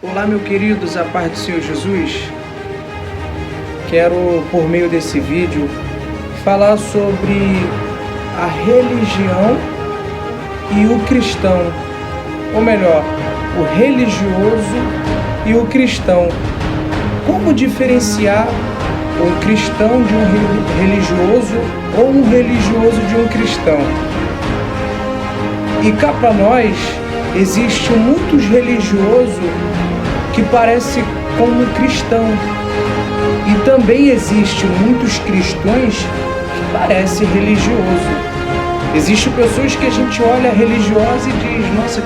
Olá, meus queridos, a paz do Senhor Jesus. Quero, por meio desse vídeo, falar sobre a religião e o cristão, ou melhor, o religioso e o cristão. Como diferenciar um cristão de um religioso ou um religioso de um cristão? E cá para nós, existe muitos religiosos que parecem como cristão. E também existe muitos cristãos que parecem religiosos. Existem pessoas que a gente olha religiosa e diz, nossa,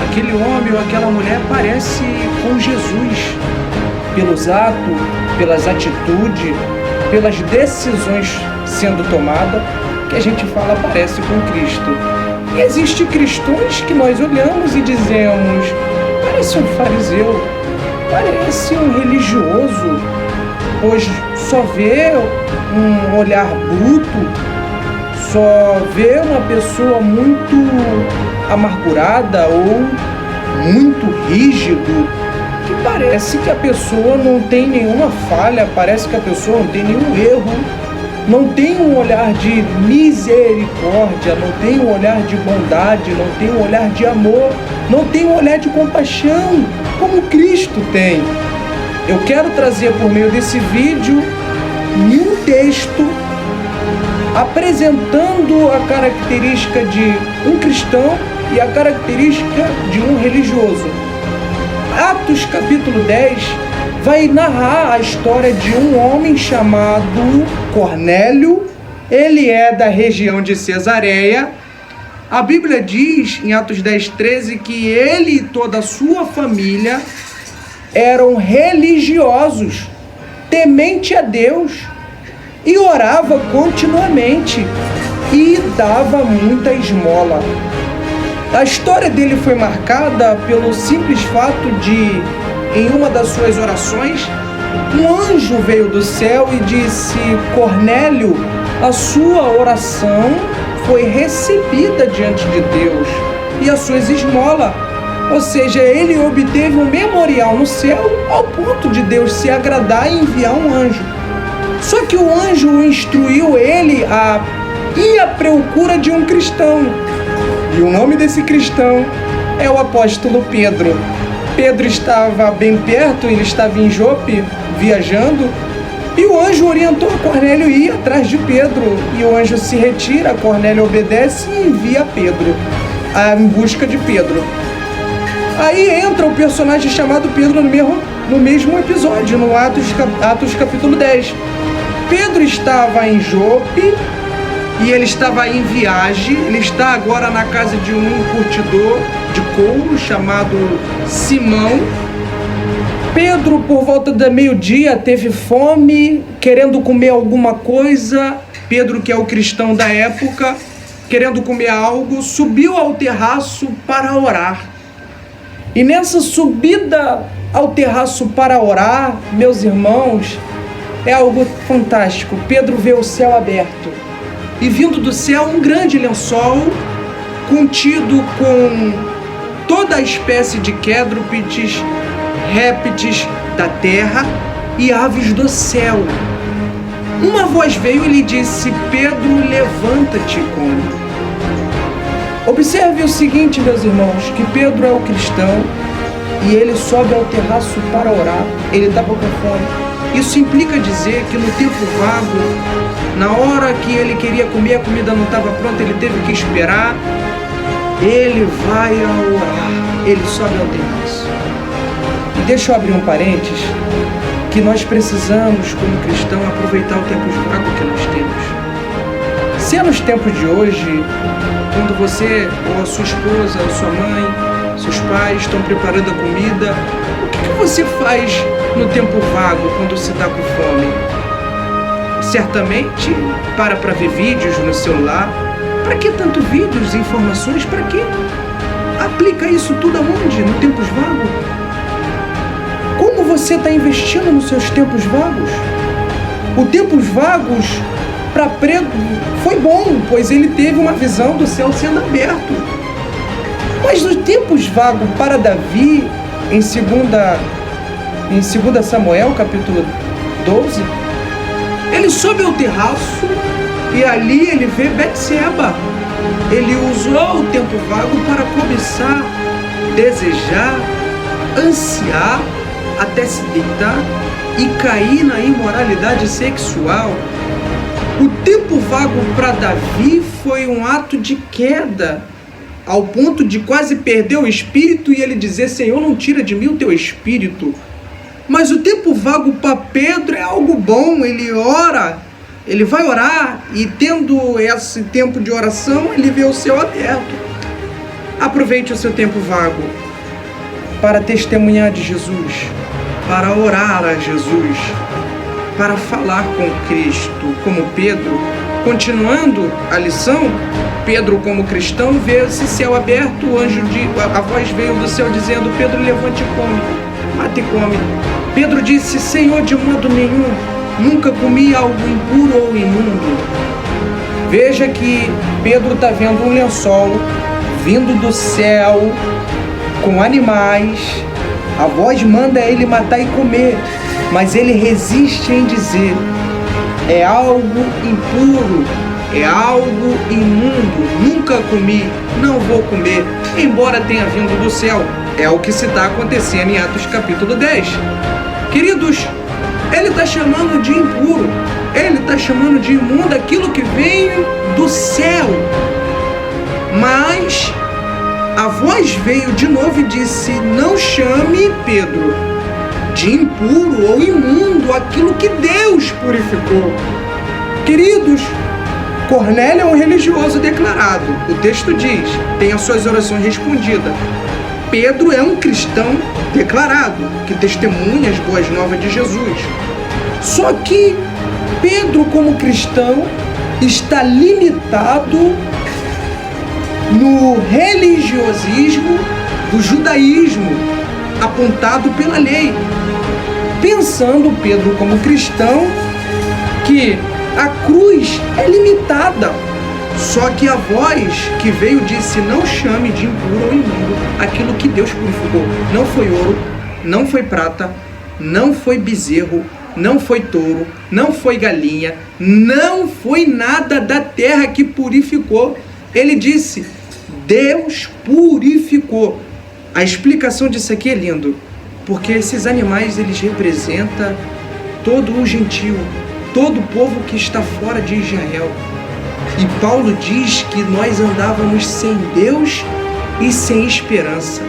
aquele homem ou aquela mulher parece com Jesus. Pelos atos, pelas atitudes, pelas decisões sendo tomadas, que a gente fala parece com Cristo. E existem cristãos que nós olhamos e dizemos, parece um fariseu, parece um religioso, pois só vê um olhar bruto, só vê uma pessoa muito amargurada ou muito rígido, que parece que a pessoa não tem nenhuma falha, parece que a pessoa não tem nenhum erro, não tem um olhar de misericórdia, não tem um olhar de bondade, não tem um olhar de amor, não tem um olhar de compaixão, como Cristo tem. Eu quero trazer por meio desse vídeo um texto apresentando a característica de um cristão e a característica de um religioso. Atos capítulo 10 vai narrar a história de um homem chamado Cornélio. Ele é da região de Cesareia. A Bíblia diz em Atos 10:13 que ele e toda a sua família eram religiosos, temente a Deus, e orava continuamente e dava muita esmola. A história dele foi marcada pelo simples fato de, em uma das suas orações, um anjo veio do céu e disse, Cornélio, a sua oração foi recebida diante de Deus e as suas esmolas. Ou seja, ele obteve um memorial no céu ao ponto de Deus se agradar e enviar um anjo. Só que o anjo instruiu ele a ir à procura de um cristão. E o nome desse cristão é o apóstolo Pedro. Pedro estava bem perto, ele estava em Jope, viajando, e o anjo orientou a Cornélio ir atrás de Pedro. E o anjo se retira, Cornélio obedece e envia Pedro em busca de Pedro. Aí entra o personagem chamado Pedro no mesmo episódio, no Atos capítulo 10. Pedro estava em Jope e ele estava em viagem. Ele está agora na casa de um curtidor de couro chamado Simão. Pedro, por volta do meio-dia, teve fome, querendo comer alguma coisa. Pedro, que é o cristão da época, querendo comer algo, subiu ao terraço para orar. E nessa subida ao terraço para orar, meus irmãos, é algo fantástico. Pedro vê o céu aberto e vindo do céu um grande lençol contido com toda a espécie de quadrúpedes, répteis da terra e aves do céu. Uma voz veio e lhe disse, Pedro, levanta-te e come. Observe o seguinte, meus irmãos, que Pedro é o cristão e ele sobe ao terraço para orar, ele estava com fome. Isso implica dizer que no tempo vago, na hora que ele queria comer, a comida não estava pronta, ele teve que esperar, ele vai a orar, ele sobe ao terraço. E deixa eu abrir um parênteses, que nós precisamos, como cristão, aproveitar o tempo vago que nós temos. Se é nos tempos de hoje, quando você, ou a sua esposa, ou a sua mãe, seus pais estão preparando a comida, o que você faz no tempo vago quando você está com fome? Certamente para ver vídeos no celular. Para que tanto vídeos, informações? Para que? Aplica isso tudo aonde? No tempos vagos? Como você está investindo nos seus tempos vagos? O tempos vagos para Pedro foi bom, pois ele teve uma visão do céu sendo aberto. Mas nos tempos vagos para Davi, em 2 Samuel, capítulo 12, ele sobe ao terraço e ali ele vê Betseba. Ele usou o tempo vago para cobiçar, desejar, ansiar, até se deitar e cair na imoralidade sexual. O tempo vago para Davi foi um ato de queda, ao ponto de quase perder o espírito e ele dizer: Senhor, não tira de mim o teu espírito. Mas o tempo vago para Pedro é algo bom. Ele ora, ele vai orar e, tendo esse tempo de oração, ele vê o céu aberto. Aproveite o seu tempo vago para testemunhar de Jesus, para orar a Jesus, para falar com Cristo, como Pedro. Continuando a lição, Pedro, como cristão, vê esse céu aberto, a voz veio do céu dizendo: Pedro, levante e come, mata e come. Pedro disse: Senhor, de modo nenhum, nunca comi algo impuro ou imundo. Veja que Pedro está vendo um lençol vindo do céu com animais. A voz manda ele matar e comer, mas ele resiste em dizer: é algo impuro, é algo imundo, nunca comi, não vou comer, embora tenha vindo do céu. É o que está acontecendo em Atos capítulo 10. Queridos, ele está chamando de impuro, ele está chamando de imundo aquilo que veio do céu. Mas a voz veio de novo e disse: não chame Pedro de impuro ou imundo aquilo que Deus purificou. Queridos, Cornélio é um religioso declarado. O texto diz: tem as suas orações respondidas. Pedro é um cristão declarado, que testemunha as boas novas de Jesus. Só que Pedro, como cristão, está limitado no religiosismo do judaísmo apontado pela lei, pensando Pedro, como cristão, que a cruz é limitada. Só que a voz que veio disse: não chame de impuro ou imundo aquilo que Deus purificou. Não foi ouro, não foi prata, não foi bezerro, não foi touro, não foi galinha, não foi nada da terra que purificou. Ele disse: Deus purificou. A explicação disso aqui é lindo, porque esses animais, eles representam todo o gentio, todo o povo que está fora de Israel. E Paulo diz que nós andávamos sem Deus e sem esperança.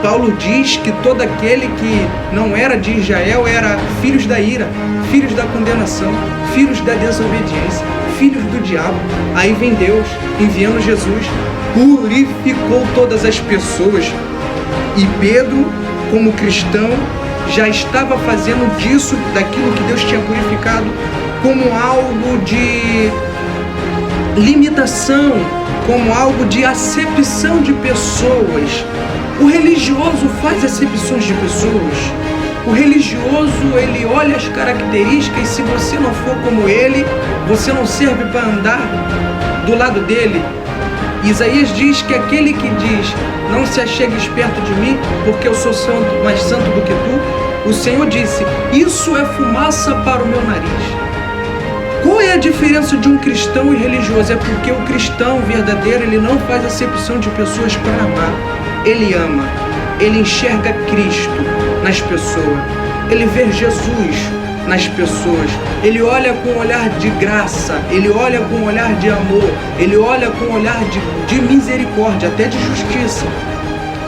Paulo diz que todo aquele que não era de Israel era filhos da ira, filhos da condenação, filhos da desobediência, filhos do diabo. Aí vem Deus, enviando Jesus, purificou todas as pessoas. E Pedro, como cristão, já estava fazendo disso, daquilo que Deus tinha purificado, como algo de limitação, como algo de acepção de pessoas. O religioso faz acepções de pessoas. O religioso, ele olha as características e se você não for como ele, você não serve para andar do lado dele. Isaías diz que aquele que diz: não se achegues perto de mim, porque eu sou santo, mais santo do que tu, o Senhor disse: isso é fumaça para o meu nariz. Qual é a diferença de um cristão e religioso? É porque o cristão verdadeiro, ele não faz acepção de pessoas para amar. Ele ama, ele enxerga Cristo nas pessoas, ele vê Jesus nas pessoas, ele olha com um olhar de graça, ele olha com um olhar de amor, ele olha com um olhar de misericórdia, até de justiça.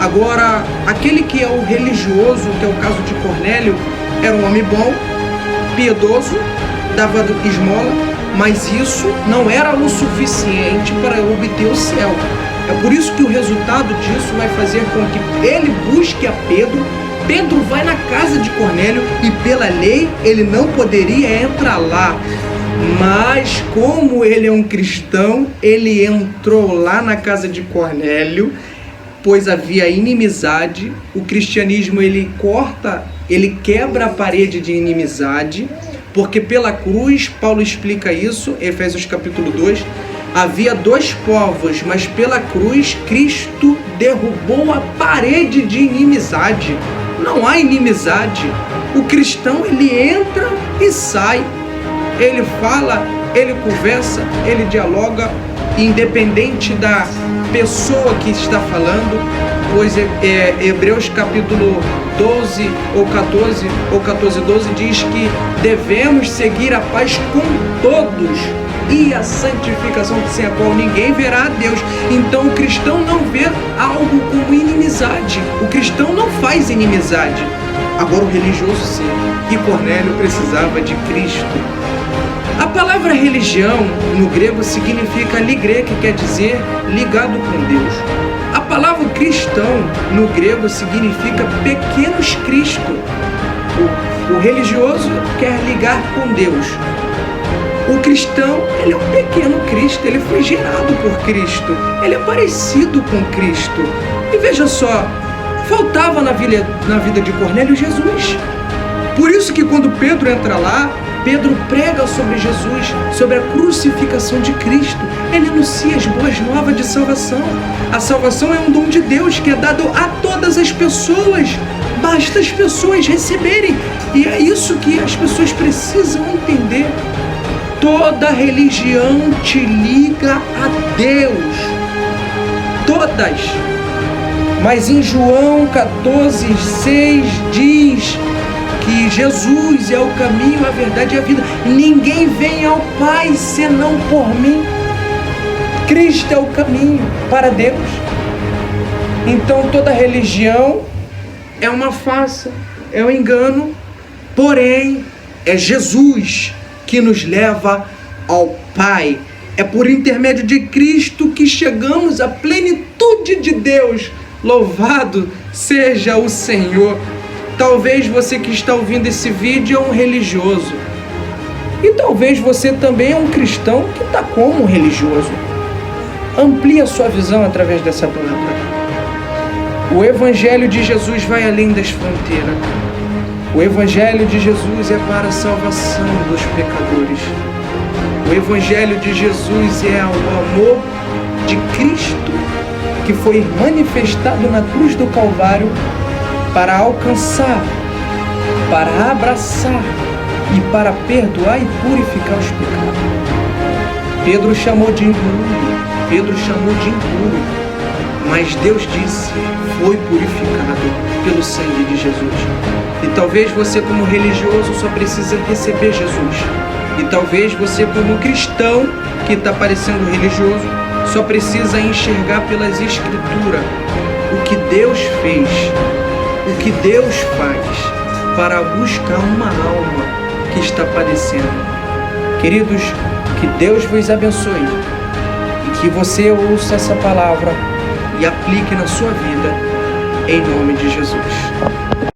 Agora, aquele que é o religioso, que é o caso de Cornélio, era um homem bom, piedoso, dava esmola, mas isso não era o suficiente para obter o céu. É por isso que o resultado disso vai fazer com que ele busque a Pedro. Pedro vai na casa de Cornélio e pela lei ele não poderia entrar lá. Mas como ele é um cristão, ele entrou lá na casa de Cornélio, pois havia inimizade. O cristianismo, ele quebra a parede de inimizade, porque pela cruz, Paulo explica isso, Efésios capítulo 2, Havia dois povos, mas pela cruz Cristo derrubou a parede de inimizade. Não há inimizade. O cristão, ele entra e sai. Ele fala, ele conversa, ele dialoga, independente da pessoa que está falando, pois Hebreus capítulo 12 ou 14, 12 diz que devemos seguir a paz com todos e a santificação, sem a qual ninguém verá a Deus. Então o cristão não vê algo como inimizade. O cristão não faz inimizade. Agora o religioso sim. E Cornélio precisava de Cristo. A palavra religião no grego significa ligre, que quer dizer ligado com Deus. A palavra cristão no grego significa pequenos Cristo. O religioso quer ligar com Deus. O cristão, ele é um pequeno Cristo, ele foi gerado por Cristo, ele é parecido com Cristo. E veja só, faltava na vida de Cornélio Jesus. Por isso que quando Pedro entra lá, Pedro prega sobre Jesus, sobre a crucificação de Cristo. Ele anuncia as boas novas de salvação. A salvação é um dom de Deus que é dado a todas as pessoas. Basta as pessoas receberem. E é isso que as pessoas precisam entender. Toda religião te liga a Deus. Todas. Mas em João 14:6 diz que Jesus é o caminho, a verdade e a vida. Ninguém vem ao Pai senão por mim. Cristo é o caminho para Deus. Então toda religião é uma farsa, é um engano, porém é Jesus que nos leva ao Pai. É por intermédio de Cristo que chegamos à plenitude de Deus. Louvado seja o Senhor. Talvez você que está ouvindo esse vídeo é um religioso. E talvez você também é um cristão que está como um religioso. Amplie a sua visão através dessa palavra. O Evangelho de Jesus vai além das fronteiras. O Evangelho de Jesus é para a salvação dos pecadores. O Evangelho de Jesus é o amor de Cristo que foi manifestado na cruz do Calvário para alcançar, para abraçar e para perdoar e purificar os pecados. Pedro chamou de imundo, Pedro chamou de impuro, mas Deus disse, foi purificado pelo sangue de Jesus. E talvez você como religioso só precisa receber Jesus. E talvez você como cristão que está parecendo religioso só precisa enxergar pelas Escrituras o que Deus fez, o que Deus faz para buscar uma alma que está padecendo. Queridos, que Deus vos abençoe e que você ouça essa palavra e aplique na sua vida, em nome de Jesus.